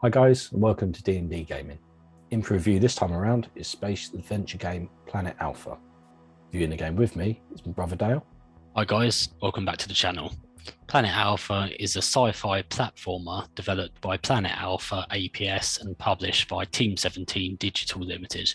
Hi guys, and welcome to D&DGaming. In for review this time around is space adventure game Planet Alpha. Viewing the game with me is my brother Dale. Hi guys, welcome back to the channel. Planet Alpha is a sci-fi platformer developed by Planet Alpha ApS and published by Team17 Digital Ltd. The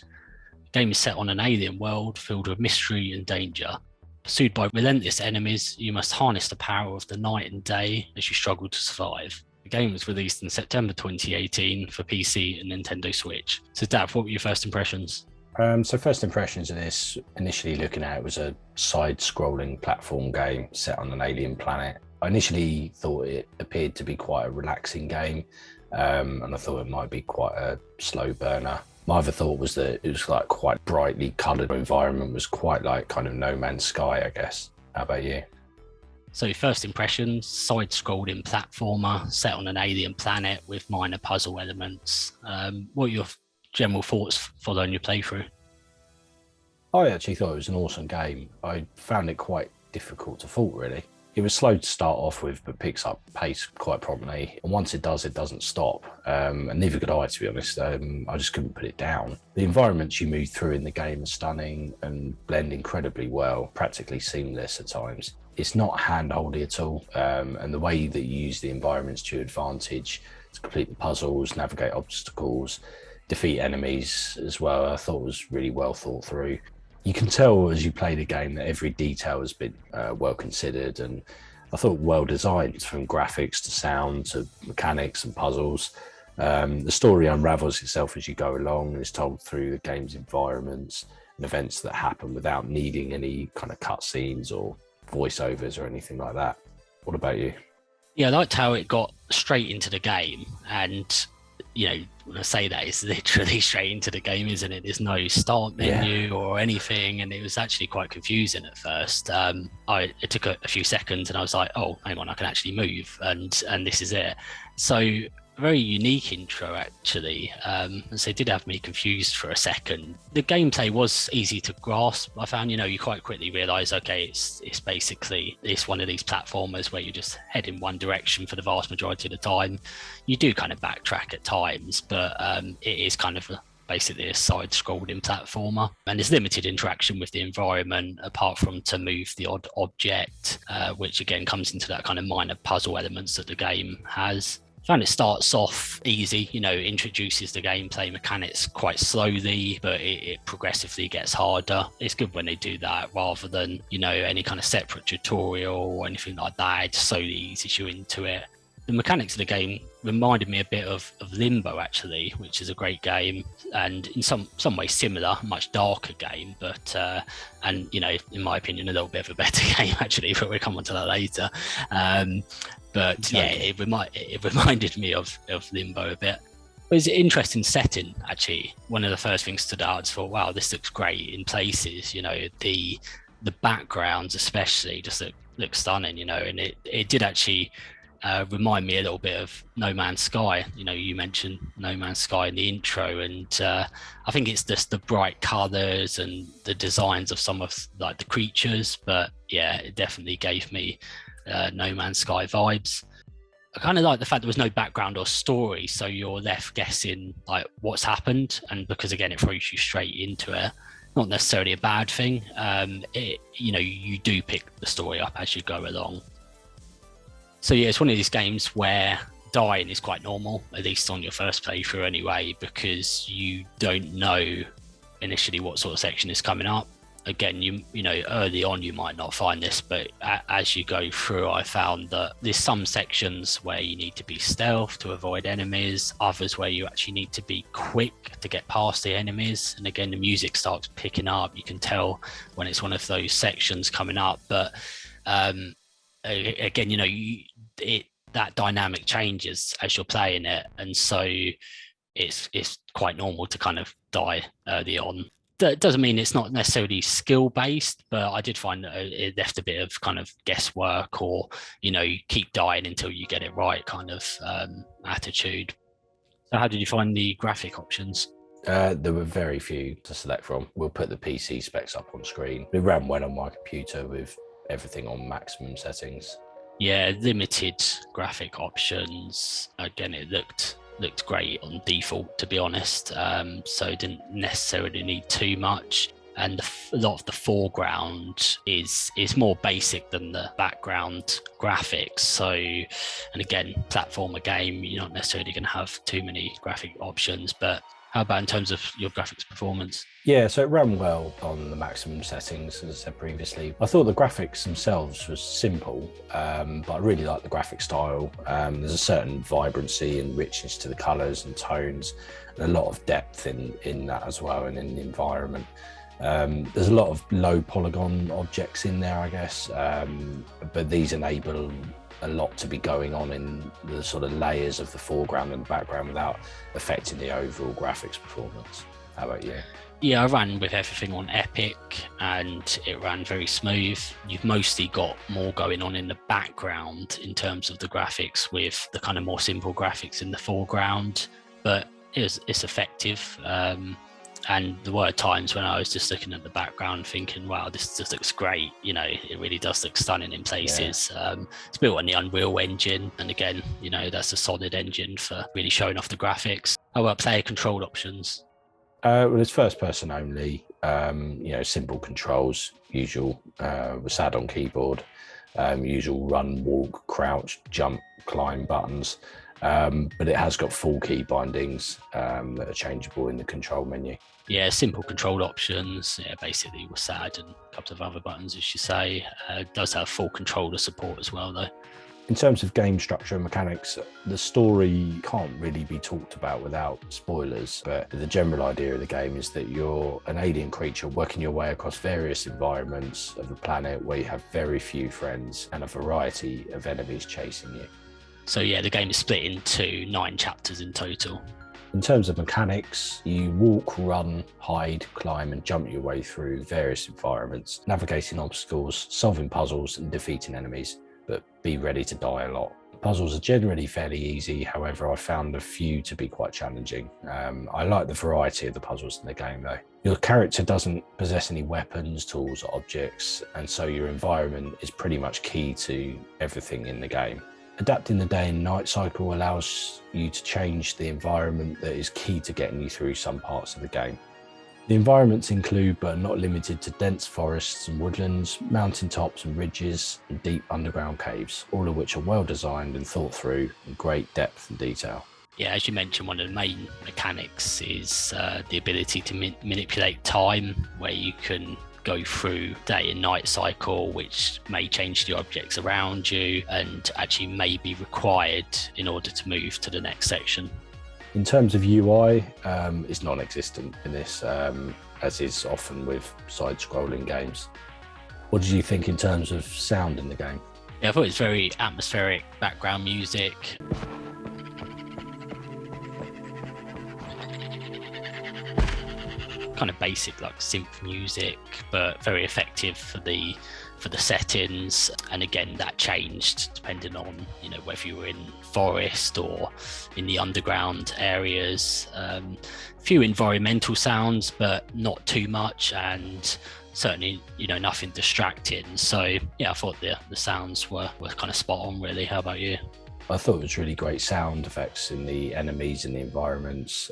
game is set on an alien world filled with mystery and danger. Pursued by relentless enemies, you must harness the power of the night and day as you struggle to survive. The game was released in September 2018 for PC and Nintendo Switch. So Dav, what were your first impressions? So first impressions of this, initially looking at it, was a side-scrolling platform game set on an alien planet. I initially thought it appeared to be quite a relaxing game, and I thought it might be quite a slow burner. My other thought was that it was like quite brightly coloured environment, was quite like kind of No Man's Sky, I guess. How about you? So first impressions, side-scrolling platformer set on an alien planet with minor puzzle elements. What are your general thoughts following your playthrough? I actually thought it was an awesome game. I found it quite difficult to fault, really. It was slow to start off with, but picks up pace quite promptly. And once it does, it doesn't stop. And neither could I, to be honest. I just couldn't put it down. The environments you move through in the game are stunning and blend incredibly well, practically seamless at times. It's not hand-holdy at all. And the way that you use the environments to your advantage to complete the puzzles, navigate obstacles, defeat enemies as well, I thought was really well thought through. You can tell as you play the game that every detail has been well considered, and I thought well designed, from graphics to sound to mechanics and puzzles. The story unravels itself as you go along and is told through the game's environments and events that happen without needing any kind of cutscenes or voiceovers or anything like that. What about you? Yeah, I liked how it got straight into the game, and when I say that, it's literally straight into the game, isn't it? There's no start menu or anything, and it was actually quite confusing at first. It took a few seconds, and I was like, "Oh, hang on, I can actually move," and this is it. So very unique intro, actually. And so it did have me confused for a second. The gameplay was easy to grasp. I found, you quite quickly realise, okay, it's basically one of these platformers where you just head in one direction for the vast majority of the time. You do kind of backtrack at times, but it is kind of basically a side-scrolling platformer, and there's limited interaction with the environment apart from to move the odd object, which again comes into that kind of minor puzzle elements that the game has. I found it starts off easy, introduces the gameplay mechanics quite slowly, but it progressively gets harder. It's good when they do that rather than, any kind of separate tutorial or anything like that. It slowly eases you into it. The mechanics of the game reminded me a bit of Limbo, actually, which is a great game, and in some ways similar, much darker game, but and in my opinion, a little bit of a better game actually. But we'll come on to that later. But yeah, it reminded me of Limbo a bit. It was an interesting setting, actually. One of the first things stood out, I thought, wow, this looks great in places. The backgrounds especially just look stunning. And it did actually remind me a little bit of No Man's Sky. You mentioned No Man's Sky in the intro, and I think it's just the bright colors and the designs of some of like the creatures, but yeah, it definitely gave me No Man's Sky vibes. I kind of like the fact there was no background or story, so you're left guessing like what's happened, and because again it throws you straight into it. Not necessarily a bad thing. You do pick the story up as you go along. So yeah, it's one of these games where dying is quite normal, at least on your first playthrough anyway, because you don't know initially what sort of section is coming up. Again, early on you might not find this, but as you go through, I found that there's some sections where you need to be stealth to avoid enemies, others where you actually need to be quick to get past the enemies. And again, the music starts picking up. You can tell when it's one of those sections coming up, but again, that dynamic changes as you're playing it, and so it's quite normal to kind of die early on. That doesn't mean it's not necessarily skill based, but I did find that it left a bit of kind of guesswork, or you keep dying until you get it right kind of attitude. So how did you find the graphic options? There were very few to select from. We'll put the PC specs up on screen. It ran well on my computer with everything on maximum settings. Yeah, limited graphic options. Again, it looked looked great on default, to be honest. So didn't necessarily need too much. And a lot of the foreground is more basic than the background graphics. So, and again, platformer game, you're not necessarily going to have too many graphic options. But how about in terms of your graphics performance? Yeah, so it ran well on the maximum settings, as I said previously. I thought the graphics themselves was simple, but I really like the graphic style. There's a certain vibrancy and richness to the colours and tones, and a lot of depth in that as well, and in the environment. There's a lot of low polygon objects in there, I guess, but these enable a lot to be going on in the sort of layers of the foreground and the background without affecting the overall graphics performance. How about you? Yeah, I ran with everything on Epic and it ran very smooth. You've mostly got more going on in the background in terms of the graphics, with the kind of more simple graphics in the foreground, but it's effective. And there were times when I was just looking at the background thinking, wow, this just looks great. You know, it really does look stunning in places. Yeah. It's built on the Unreal Engine. And again, you know, that's a solid engine for really showing off the graphics. How about player controlled options? Well, it's first person only, you know, simple controls, usual, with SAD on keyboard, usual run, walk, crouch, jump, climb buttons. But it has got full key bindings that are changeable in the control menu. Yeah, simple control options, yeah, basically with SAD and a couple of other buttons, as you say. It does have full controller support as well, though. In terms of game structure and mechanics, the story can't really be talked about without spoilers, but the general idea of the game is that you're an alien creature working your way across various environments of the planet where you have very few friends and a variety of enemies chasing you. So yeah, the game is split into 9 chapters in total. In terms of mechanics, you walk, run, hide, climb and jump your way through various environments, navigating obstacles, solving puzzles and defeating enemies, but be ready to die a lot. Puzzles are generally fairly easy, however I found a few to be quite challenging. I like the variety of the puzzles in the game though. Your character doesn't possess any weapons, tools or objects, and so your environment is pretty much key to everything in the game. Adapting the day and night cycle allows you to change the environment that is key to getting you through some parts of the game. The environments include, but are not limited to, dense forests and woodlands, mountaintops and ridges, and deep underground caves, all of which are well designed and thought through in great depth and detail. Yeah, as you mentioned, one of the main mechanics is the ability to manipulate time, where you can go through day and night cycle, which may change the objects around you and actually may be required in order to move to the next section. In terms of UI, it's non-existent in this, as is often with side-scrolling games. What did you think in terms of sound in the game? Yeah, I thought it was very atmospheric background music. Kind of basic like synth music, but very effective for the settings. And again, that changed depending on, you know, whether you were in forest or in the underground areas. Few environmental sounds, but not too much, and certainly, you know, nothing distracting. So yeah, I thought the sounds were kind of spot on really. How about you? I thought it was really great sound effects in the enemies and the environments.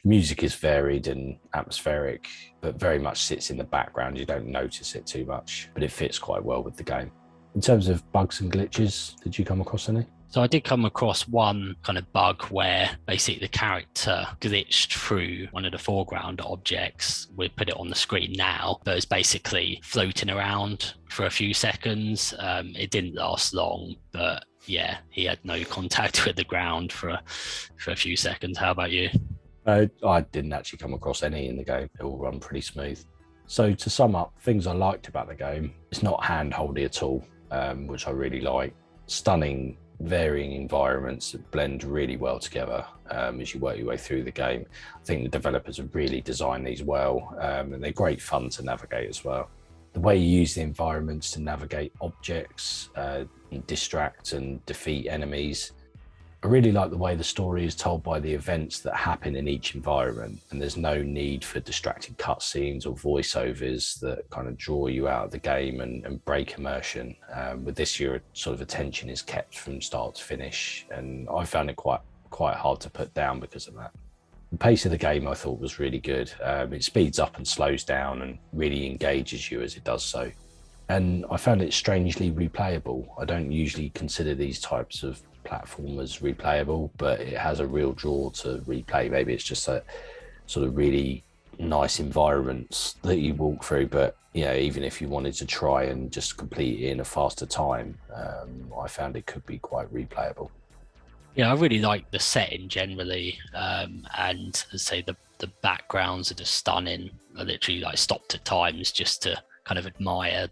Music is varied and atmospheric, but very much sits in the background. You don't notice it too much, but it fits quite well with the game. In terms of bugs and glitches, did you come across any? So I did come across one kind of bug where basically the character glitched through one of the foreground objects. We put it on the screen now, but it's basically floating around for a few seconds. It didn't last long, but yeah, he had no contact with the ground for a few seconds. How about you? I didn't actually come across any in the game. It all run pretty smooth. So to sum up, things I liked about the game, it's not hand-holdy at all, which I really like. Stunning, varying environments that blend really well together as you work your way through the game. I think the developers have really designed these well, and they're great fun to navigate as well. The way you use the environments to navigate objects, distract and defeat enemies, I really like the way the story is told by the events that happen in each environment, and there's no need for distracting cutscenes or voiceovers that kind of draw you out of the game and break immersion. With this, your sort of attention is kept from start to finish, and I found it quite hard to put down because of that. The pace of the game I thought was really good. It speeds up and slows down and really engages you as it does so. And I found it strangely replayable. I don't usually consider these types of platformers replayable, but it has a real draw to replay. Maybe it's just a sort of really nice environments that you walk through, but even if you wanted to try and just complete it in a faster time, I found it could be quite replayable. Yeah, I really like the setting generally, and I'd say the backgrounds are just stunning. I literally like stopped at times just to kind of admire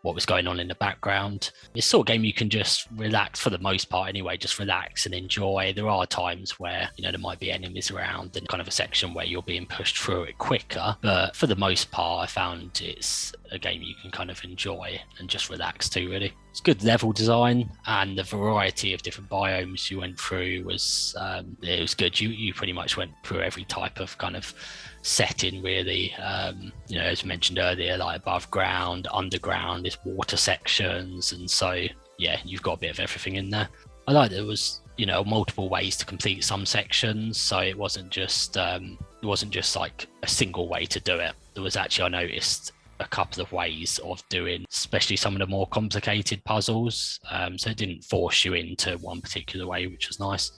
what was going on in the background. It's sort of game you can just relax, for the most part anyway, just relax and enjoy. There are times where, there might be enemies around and kind of a section where you're being pushed through it quicker. But for the most part, I found it's a game you can kind of enjoy and just relax to, really. It's good level design, and the variety of different biomes you went through was it was good. You pretty much went through every type of kind of setting, really. As mentioned earlier, like above ground, underground, there's water sections, and so you've got a bit of everything in there. I like there was multiple ways to complete some sections, so it wasn't just like a single way to do it. There was actually, I noticed, a couple of ways of doing, especially some of the more complicated puzzles, so it didn't force you into one particular way, which was nice.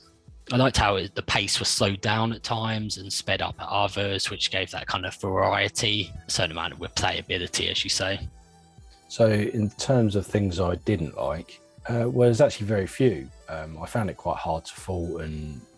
I liked how the pace was slowed down at times and sped up at others, which gave that kind of variety, a certain amount of replayability, as you say. So in terms of things I didn't like, well, there's actually very few. I found it quite hard to fault,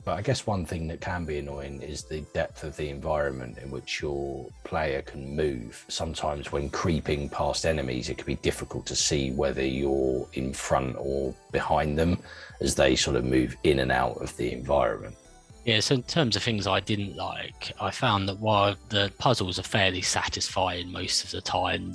but I guess one thing that can be annoying is the depth of the environment in which your player can move. Sometimes when creeping past enemies, it can be difficult to see whether you're in front or behind them as they sort of move in and out of the environment. Yeah, so in terms of things I didn't like, I found that while the puzzles are fairly satisfying most of the time,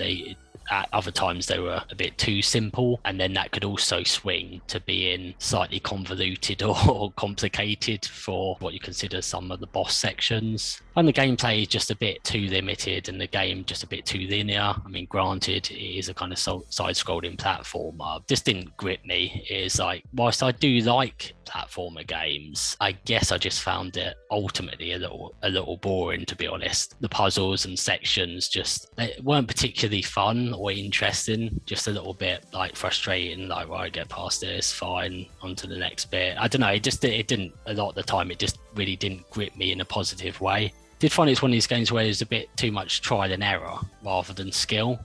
at other times they were a bit too simple, and then that could also swing to being slightly convoluted or complicated for what you consider some of the boss sections. And the gameplay is just a bit too limited, and the game just a bit too linear. I mean, granted, it is a kind of side-scrolling platformer. This didn't grip me. It's like, whilst I do like platformer games, I guess I just found it ultimately a little boring, to be honest. The puzzles and sections they weren't particularly fun or interesting, just a little bit like frustrating, like, right, get past this, fine, on to the next bit. I don't know, it didn't, a lot of the time, it just really didn't grip me in a positive way. Did find it's one of these games where there's a bit too much trial and error rather than skill.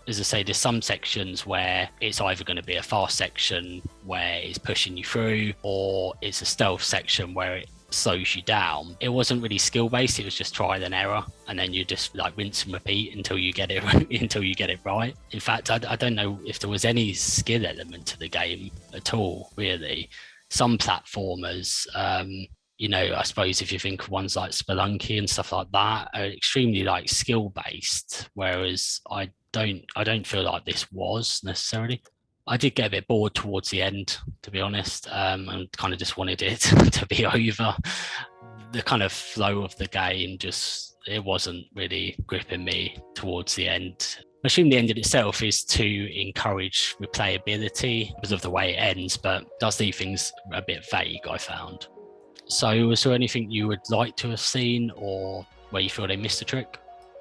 As I say, there's some sections where it's either going to be a fast section where it's pushing you through, or it's a stealth section where it slows you down. It wasn't really skill based, it was just trial and error, and then you just like rinse and repeat until you get it right. In fact, I don't know if there was any skill element to the game at all, really. Some platformers, I suppose if you think of ones like Spelunky and stuff like that, are extremely like skill based, whereas I don't feel like this was necessarily. I did get a bit bored towards the end, to be honest, and kind of just wanted it to be over. The kind of flow of the game it wasn't really gripping me towards the end. I assume the end in itself is to encourage replayability because of the way it ends, but does leave things a bit vague, I found. So was there anything you would like to have seen, or where you feel they missed a trick?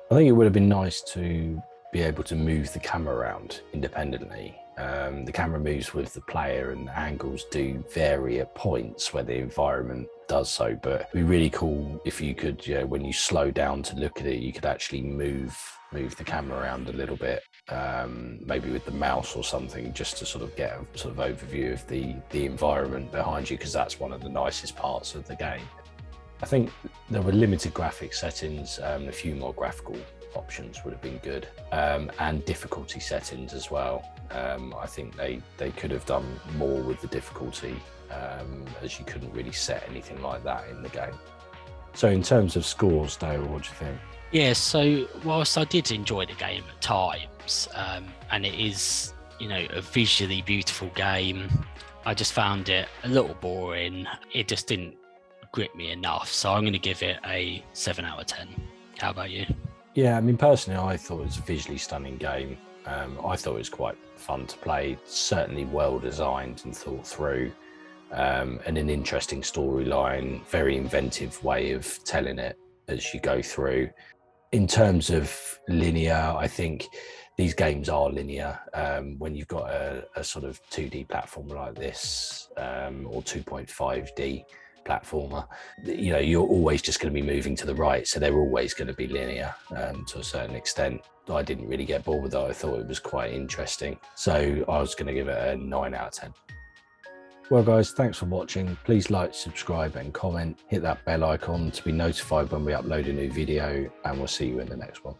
I think it would have been nice to be able to move the camera around independently. The camera moves with the player, and the angles do vary at points where the environment does so, but it'd be really cool if you could, when you slow down to look at it, you could actually move the camera around a little bit, maybe with the mouse or something, just to sort of get a sort of overview of the environment behind you, because that's one of the nicest parts of the game. I think there were limited graphic settings, a few more graphical options would have been good, and difficulty settings as well. I think they could have done more with the difficulty, as you couldn't really set anything like that in the game. So in terms of scores, Dale, what do you think? Yeah, so whilst I did enjoy the game at times, and it is, a visually beautiful game, I just found it a little boring. It just didn't grip me enough. So I'm going to give it a 7 out of 10. How about you? Yeah, I mean, personally, I thought it was a visually stunning game. I thought it was quite fun to play, certainly well designed and thought through, and an interesting storyline, very inventive way of telling it as you go through. In terms of linear, I think these games are linear. When you've got a sort of 2D platform like this, or 2.5D platformer, you know, you're always just going to be moving to the right, so they're always going to be linear to a certain extent. I didn't really get bored with it. I thought it was quite interesting, so I was going to give it a 9 out of 10. Well guys, thanks for watching. Please like, subscribe and comment. Hit that bell icon to be notified when we upload a new video, and we'll see you in the next one.